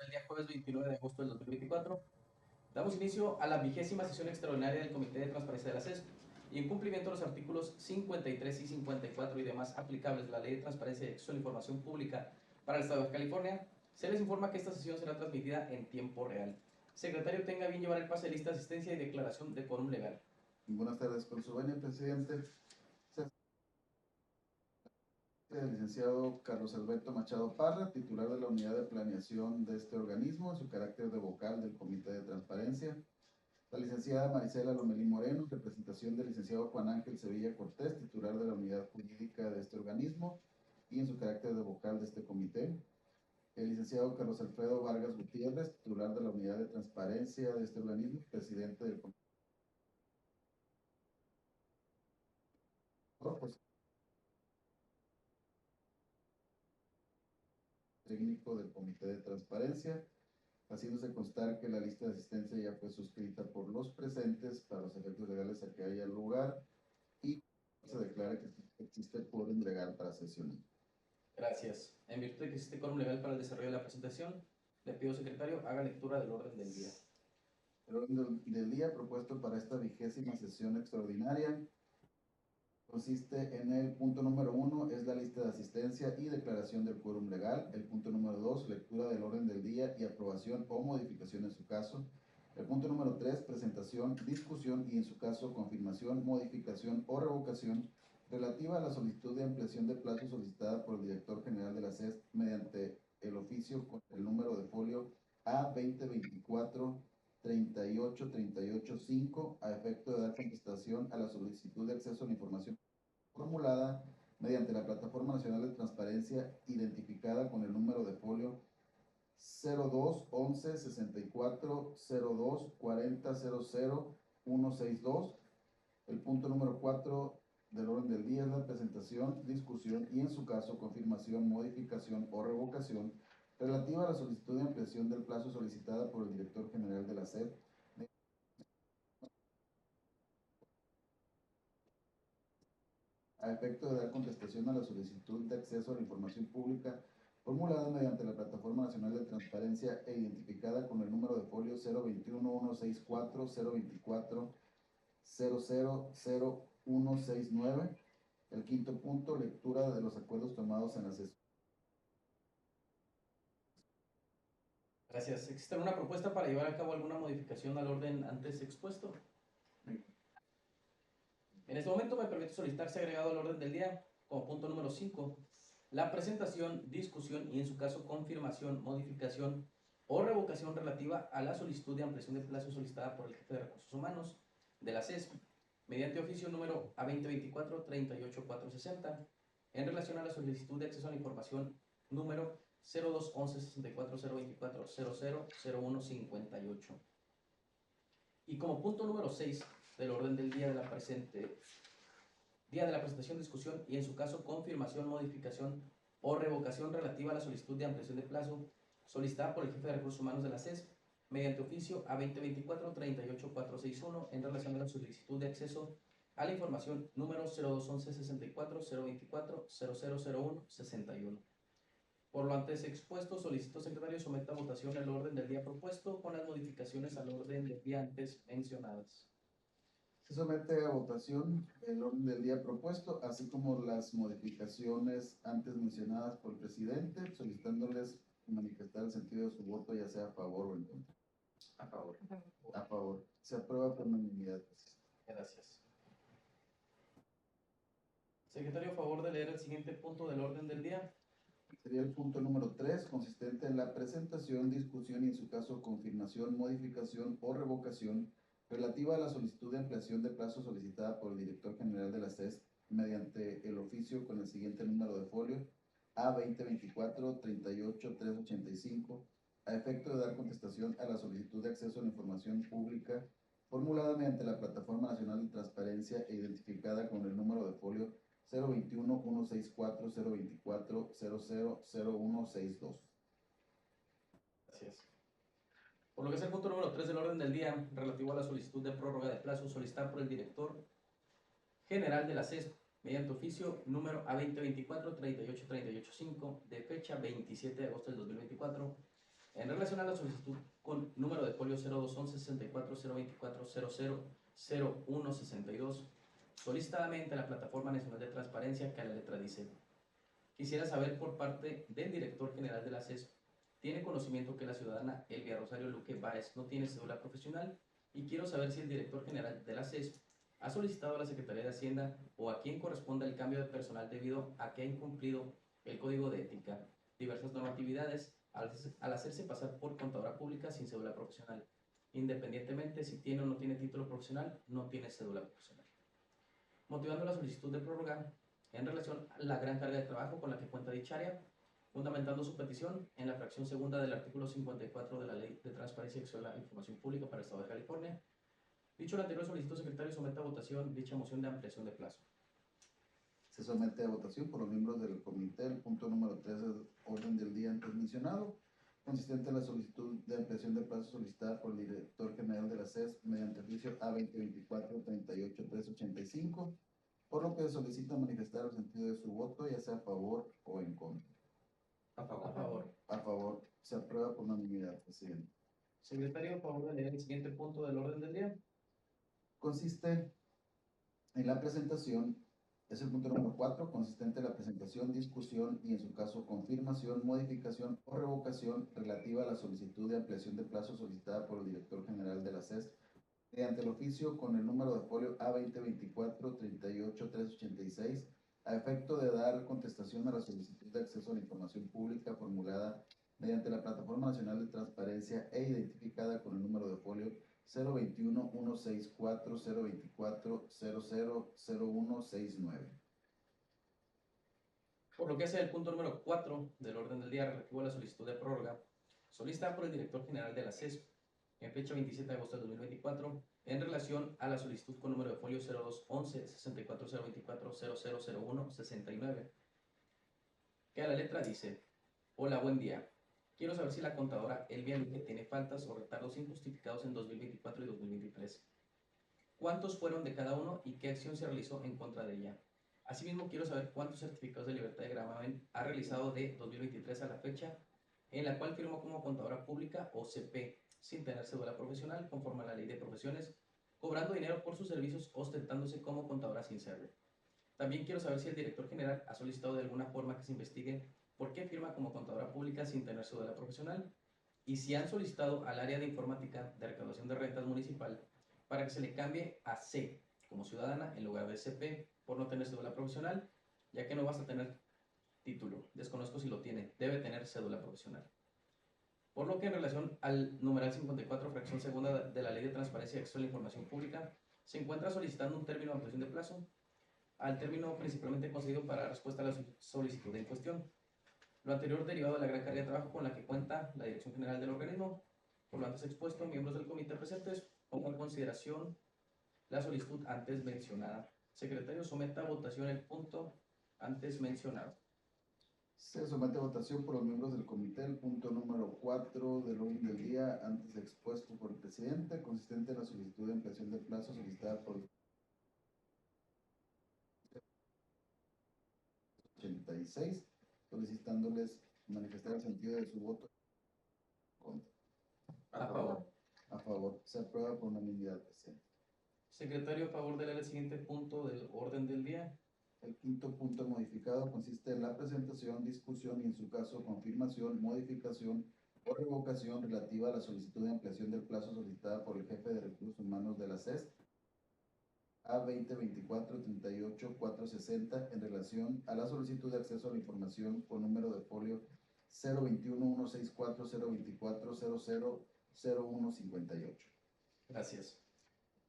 del día jueves 29 de agosto del 2024. Damos inicio a la 20ª sesión extraordinaria del Comité de Transparencia de la CESP y en cumplimiento de los artículos 53 y 54 y demás aplicables de la Ley de Transparencia y Acceso a la Información Pública para el Estado de California, se les informa que esta sesión será transmitida en tiempo real. Secretario, tenga bien llevar el pase de lista de asistencia y declaración de quórum legal. Buenas tardes, con su venia, presidente. El licenciado Carlos Alberto Machado Parra, titular de la unidad de planeación de este organismo, en su carácter de vocal del Comité de Transparencia. La licenciada Marisela Lomelí Moreno, en representación del licenciado Juan Ángel Sevilla Cortés, titular de la unidad jurídica de este organismo y en su carácter de vocal de este comité. El licenciado Carlos Alfredo Vargas Gutiérrez, titular de la unidad de transparencia de este organismo, presidente del comité técnico del comité de transparencia, haciéndose constar que la lista de asistencia ya fue suscrita por los presentes para los efectos legales a que haya lugar y se declara que existe el quórum legal para sesionar. Gracias. En virtud de que existe quórum legal para el desarrollo de la presentación, le pido, secretario, haga lectura del orden del día. El orden del día propuesto para esta 20ª sesión extraordinaria consiste en el punto número 1, es la lista de asistencia y declaración del quórum legal. El punto número 2, lectura del orden del día y aprobación o modificación en su caso. El punto número 3, presentación, discusión y en su caso confirmación, modificación o revocación relativa a la solicitud de ampliación de plazo solicitada por el director general de la CES mediante el oficio con el número de folio A2024 38385 a efecto de dar contestación a la solicitud de acceso a la información formulada mediante la Plataforma Nacional de Transparencia identificada con el número de folio 02 11 64 02 40 00 162. El punto número 4 del orden del día es la presentación, discusión y en su caso confirmación, modificación o revocación relativa a la solicitud de ampliación del plazo solicitada por el director general de la SED a efecto de dar contestación a la solicitud de acceso a la información pública formulada mediante la Plataforma Nacional de Transparencia e identificada con el número de folio 021 164 024 000169. El quinto punto, lectura de los acuerdos tomados en la sesión. Gracias. ¿Existe alguna propuesta para llevar a cabo alguna modificación al orden antes expuesto? En este momento me permite solicitarse agregado al orden del día, como punto número 5, la presentación, discusión y en su caso confirmación, modificación o revocación relativa a la solicitud de ampliación de plazo solicitada por el jefe de recursos humanos de la CESP mediante oficio número A2024-38460 en relación a la solicitud de acceso a la información número 0211 64 024 000158. Y como punto número 6 del orden del día de la presentación, discusión y en su caso confirmación, modificación o revocación relativa a la solicitud de ampliación de plazo solicitada por el jefe de recursos humanos de la CES mediante oficio A2024-38461 en relación a la solicitud de acceso a la información número 0211 64 024 0001 61. Por lo antes expuesto, solicito, secretario, someta a votación el orden del día propuesto con las modificaciones al orden del día antes mencionadas. Se somete a votación el orden del día propuesto, así como las modificaciones antes mencionadas por el presidente, solicitándoles manifestar el sentido de su voto, ya sea a favor o en contra. A favor. A favor. Se aprueba por unanimidad. Gracias. Secretario, a favor de leer el siguiente punto del orden del día. Sería el punto número 3, consistente en la presentación, discusión y en su caso confirmación, modificación o revocación relativa a la solicitud de ampliación de plazo solicitada por el director general de la CES mediante el oficio con el siguiente número de folio A2024-38385 a efecto de dar contestación a la solicitud de acceso a la información pública formulada mediante la Plataforma Nacional de Transparencia e identificada con el número de folio 021 164 024 000162. Gracias. Por lo que es el punto número 3 del orden del día, relativo a la solicitud de prórroga de plazo solicitada por el director general de la CES mediante oficio número A2024-38385 de fecha 27 de agosto del 2024, En relación a la solicitud con número de folio 0211 64 024 00 01 62, solicitadamente a la Plataforma Nacional de Transparencia, que a la letra dice: quisiera saber por parte del director general de la CESP, ¿tiene conocimiento que la ciudadana Elvia Rosario Luque Báez no tiene cédula profesional? Y quiero saber si el director general de la CESP ha solicitado a la Secretaría de Hacienda o a quien corresponda el cambio de personal debido a que ha incumplido el Código de Ética, diversas normatividades, al hacerse pasar por contadora pública sin cédula profesional. Independientemente si tiene o no tiene título profesional, no tiene cédula profesional. Motivando la solicitud de prórroga en relación a la gran carga de trabajo con la que cuenta dicha área, fundamentando su petición en la fracción segunda del artículo 54 de la Ley de Transparencia y Acceso a la Información Pública para el Estado de California. Dicho lo anterior, solicito, secretario, someta a votación dicha moción de ampliación de plazo. Se somete a votación por los miembros del comité el punto número 3 del orden del día antes mencionado, consistente en la solicitud de ampliación de plazo solicitada por el director general de la CES mediante oficio A2024-38385, por lo que solicita manifestar el sentido de su voto, ya sea a favor o en contra. A favor. A favor. Se aprueba por unanimidad, presidente. Secretario, a favor de leer el siguiente punto del orden del día. Consiste en la presentación, es el punto número 4, consistente en la presentación, discusión y en su caso confirmación, modificación o revocación relativa a la solicitud de ampliación de plazo solicitada por el director general de la CES mediante el oficio con el número de folio A2024-38386 a efecto de dar contestación a la solicitud de acceso a la información pública formulada mediante la Plataforma Nacional de Transparencia e identificada con el número de folio 021-164-024-000169. Por lo que hace el punto número 4 del orden del día relativo a la solicitud de prórroga, solicitada por el director general de la CESP en fecha 27 de agosto de 2024, en relación a la solicitud con número de folio 0211 64024 0001 69, que a la letra dice: hola, buen día. Quiero saber si la contadora Elvia Luque tiene faltas o retardos injustificados en 2024 y 2023. ¿Cuántos fueron de cada uno y qué acción se realizó en contra de ella? Asimismo, quiero saber cuántos certificados de libertad de gravamen ha realizado de 2023 a la fecha en la cual firmó como contadora pública o CP, sin tener cédula profesional conforme a la Ley de Profesiones, cobrando dinero por sus servicios ostentándose como contadora sin serlo. También quiero saber si el director general ha solicitado de alguna forma que se investigue por qué firma como contadora pública sin tener cédula profesional y si han solicitado al área de informática de recaudación de rentas municipal para que se le cambie a C como ciudadana en lugar de CP por no tener cédula profesional, ya que no vas a tener título. Desconozco si lo tiene. Debe tener cédula profesional. Por lo que en relación al numeral 54, fracción segunda de la Ley de Transparencia y Acceso a la Información Pública, se encuentra solicitando un término de ampliación de plazo al término principalmente concedido para respuesta a la solicitud en cuestión. Lo anterior derivado de la gran carga de trabajo con la que cuenta la Dirección General del organismo. Por lo antes expuesto, miembros del comité presentes, pongo en consideración la solicitud antes mencionada. Secretario, someta a votación el punto antes mencionado. Se somete a votación por los miembros del comité el punto número 4 del orden del día antes expuesto por el presidente, consistente en la solicitud de ampliación de plazo solicitada por 86, solicitándoles manifestar el sentido de su voto. Contra. A favor. A favor. Se aprueba por unanimidad, presidente. Secretario, a favor de leer el siguiente punto del orden del día. El quinto punto modificado consiste en la presentación, discusión y en su caso confirmación, modificación o revocación relativa a la solicitud de ampliación del plazo solicitada por el jefe de recursos humanos de la CES A2024-38460 en relación a la solicitud de acceso a la información con número de folio 021-164-024-000158. Gracias.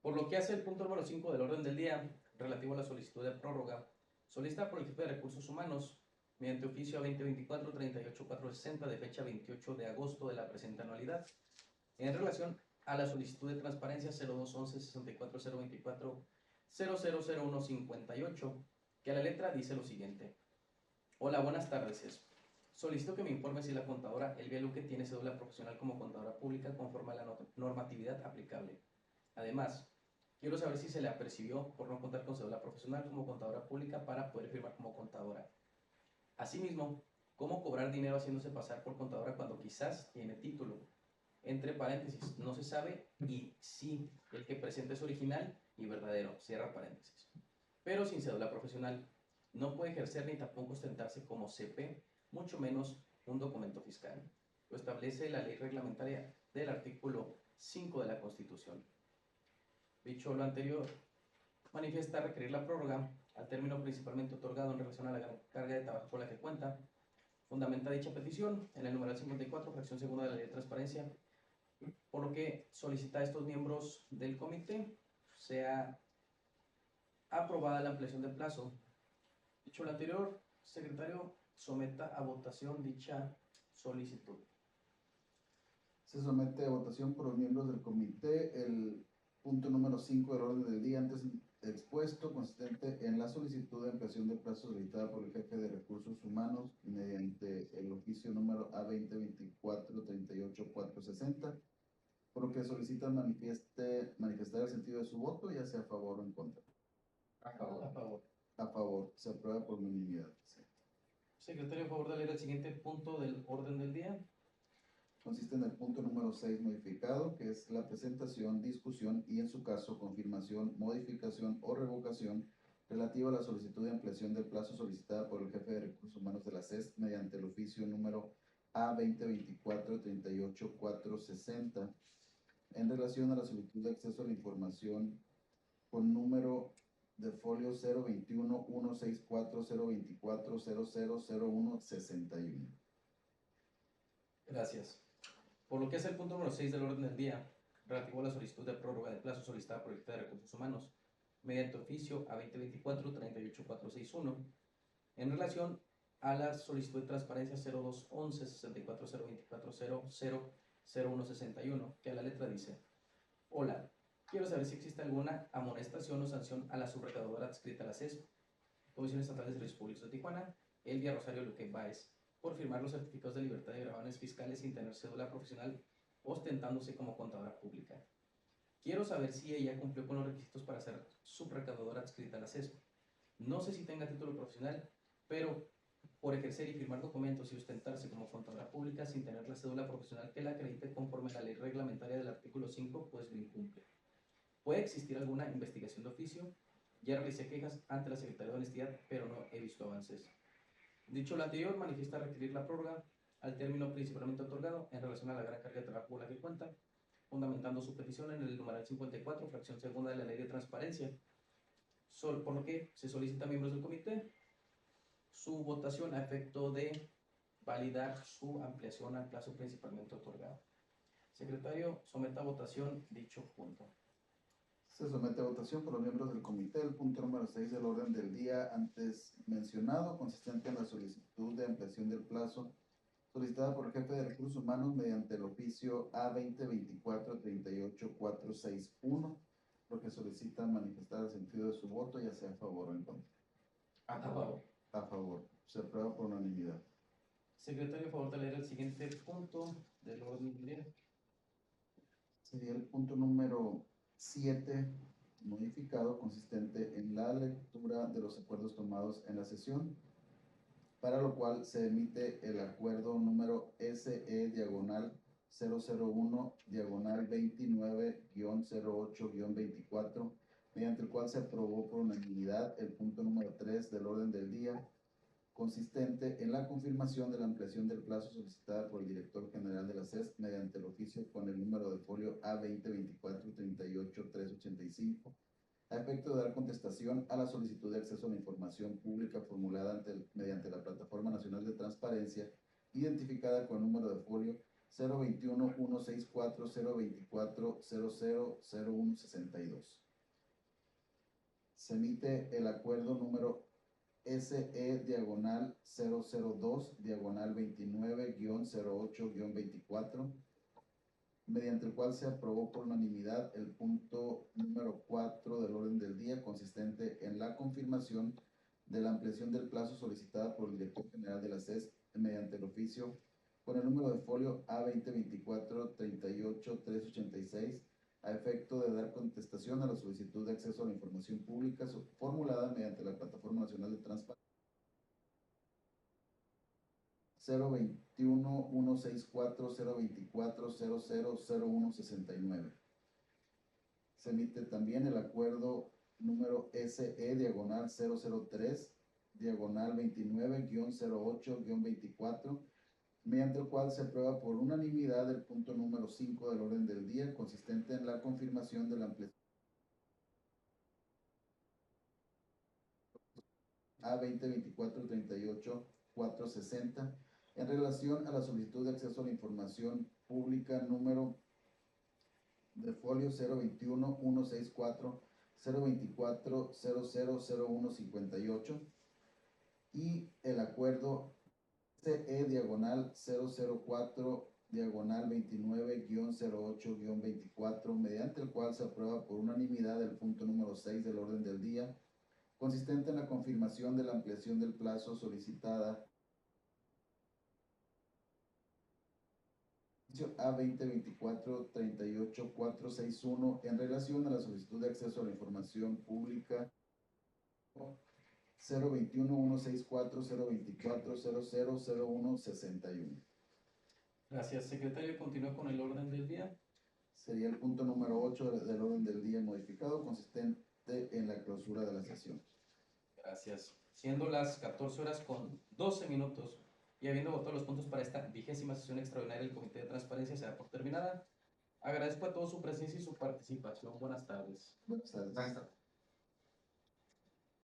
Por lo que hace el punto número 5 del orden del día, relativo a la solicitud de prórroga, solicitada por el jefe de recursos humanos, mediante oficio A2024-38460 de fecha 28 de agosto de la presente anualidad, en relación a la solicitud de transparencia 0211-64-024-000158, que a la letra dice lo siguiente: hola, buenas tardes. Solicito que me informe si la contadora Elvia Luque tiene cédula profesional como contadora pública conforme a la normatividad aplicable. Además, quiero saber si se le apercibió por no contar con cédula profesional como contadora pública para poder firmar como contadora. Asimismo, ¿Cómo cobrar dinero haciéndose pasar por contadora cuando quizás tiene título? Entre paréntesis, no se sabe y sí, el que presente es original y verdadero, cierra paréntesis. Pero sin cédula profesional. No puede ejercer ni tampoco ostentarse como CP, mucho menos un documento fiscal. Lo establece la ley reglamentaria del artículo 5 de la Constitución. Dicho lo anterior, manifiesta requerir la prórroga al término principalmente otorgado en relación a la gran carga de trabajo con la que cuenta. Fundamenta dicha petición en el numeral 54, fracción segunda de la Ley de Transparencia, por lo que solicita a estos miembros del comité sea aprobada la ampliación del plazo. Dicho lo anterior, secretario, someta a votación dicha solicitud. Se somete a votación por los miembros del comité el punto número 5 del orden del día antes expuesto, consistente en la solicitud de ampliación de plazo solicitada por el jefe de recursos humanos mediante el oficio número A2024-38460, por lo que solicita manifestar el sentido de su voto, ya sea a favor o en contra. A favor. A favor. A favor. Se aprueba por unanimidad. Sí. Secretario, a favor de leer el siguiente punto del orden del día. Consiste en el punto número 6 modificado, que es la presentación, discusión y, en su caso, confirmación, modificación o revocación relativa a la solicitud de ampliación del plazo solicitada por el jefe de recursos humanos de la CES mediante el oficio número A2024-38460 en relación a la solicitud de acceso a la información con número de folio 021-164-024-000161. Gracias. Por lo que es el punto número 6 del orden del día, relativo a la solicitud de prórroga de plazo solicitada por el jefe de recursos humanos, mediante oficio A2024-38461, en relación a la solicitud de transparencia 0211-64-024-000161, que a la letra dice: hola, quiero saber si existe alguna amonestación o sanción a la subrecaudadora adscrita a la CES, Comisión Estatal de Servicios Públicos de Tijuana, Elvia Rosario Luque Báez, por firmar los certificados de libertad de gravames fiscales sin tener cédula profesional, ostentándose como contadora pública. Quiero saber si ella cumplió con los requisitos para ser subrecaudadora adscrita a la CES. No sé si tenga título profesional, pero por ejercer y firmar documentos y ostentarse como contadora pública sin tener la cédula profesional que la acredite conforme a la ley reglamentaria del artículo 5, pues lo incumple. ¿Puede existir alguna investigación de oficio? Ya realicé quejas ante la Secretaría de Honestidad, pero no he visto avances. Dicho lo anterior, manifiesta requerir la prórroga al término principalmente otorgado en relación a la gran carga de trabajo con la que cuenta, fundamentando su petición en el numeral 54, fracción segunda de la Ley de Transparencia, por lo que se solicita a miembros del comité su votación a efecto de validar su ampliación al plazo principalmente otorgado. Secretario, someta a votación dicho punto. Se somete a votación por los miembros del comité el punto número 6 del orden del día antes mencionado, consistente en la solicitud de ampliación del plazo solicitada por el jefe de recursos humanos mediante el oficio A2024-38461, lo que solicita manifestar el sentido de su voto, ya sea a favor o en contra. A favor. A favor. Se aprueba por unanimidad. Secretario, a favor de leer el siguiente punto del orden del día. Sería el punto número 7 modificado, consistente en la lectura de los acuerdos tomados en la sesión, para lo cual se emite el acuerdo número SE/001/29-08-24, mediante el cual se aprobó por unanimidad el punto número 3 del orden del día, consistente en la confirmación de la ampliación del plazo solicitada por el director general de la CES mediante el oficio con el número de folio A2024-38385, a efecto de dar contestación a la solicitud de acceso a la información pública formulada mediante la Plataforma Nacional de Transparencia, identificada con el número de folio 021-164-024-000162. Se emite el acuerdo número SE/002/29-08-24, mediante el cual se aprobó por unanimidad el punto número 4 del orden del día, consistente en la confirmación de la ampliación del plazo solicitada por el director general de la CES mediante el oficio con el número de folio A2024-38386, a efecto de dar contestación a la solicitud de acceso a la información pública formulada mediante la Plataforma Nacional de Transparencia, 021 164 024 000169. Se emite también el acuerdo número SE diagonal 003 diagonal 29-08-24, mediante el cual se aprueba por unanimidad el punto número 5 del orden del día, consistente en la confirmación de la ampliación A 2024-38-460 en relación a la solicitud de acceso a la información pública número de folio 021 164 024 000158 y el acuerdo CE diagonal 004 diagonal 29-08-24, mediante el cual se aprueba por unanimidad el punto número 6 del orden del día, consistente en la confirmación de la ampliación del plazo solicitada A 2024-38-461 en relación a la solicitud de acceso a la información pública 021 164 024 000161. Gracias, secretario. Continúa con el orden del día. Sería el punto número 8 del orden del día modificado, consistente en la clausura de la sesión. Gracias. Siendo las 14 horas con 12 minutos y habiendo votado los puntos para esta 20ª sesión extraordinaria del Comité de Transparencia, se da por terminada. Agradezco a todos su presencia y su participación. Buenas tardes. Buenas tardes.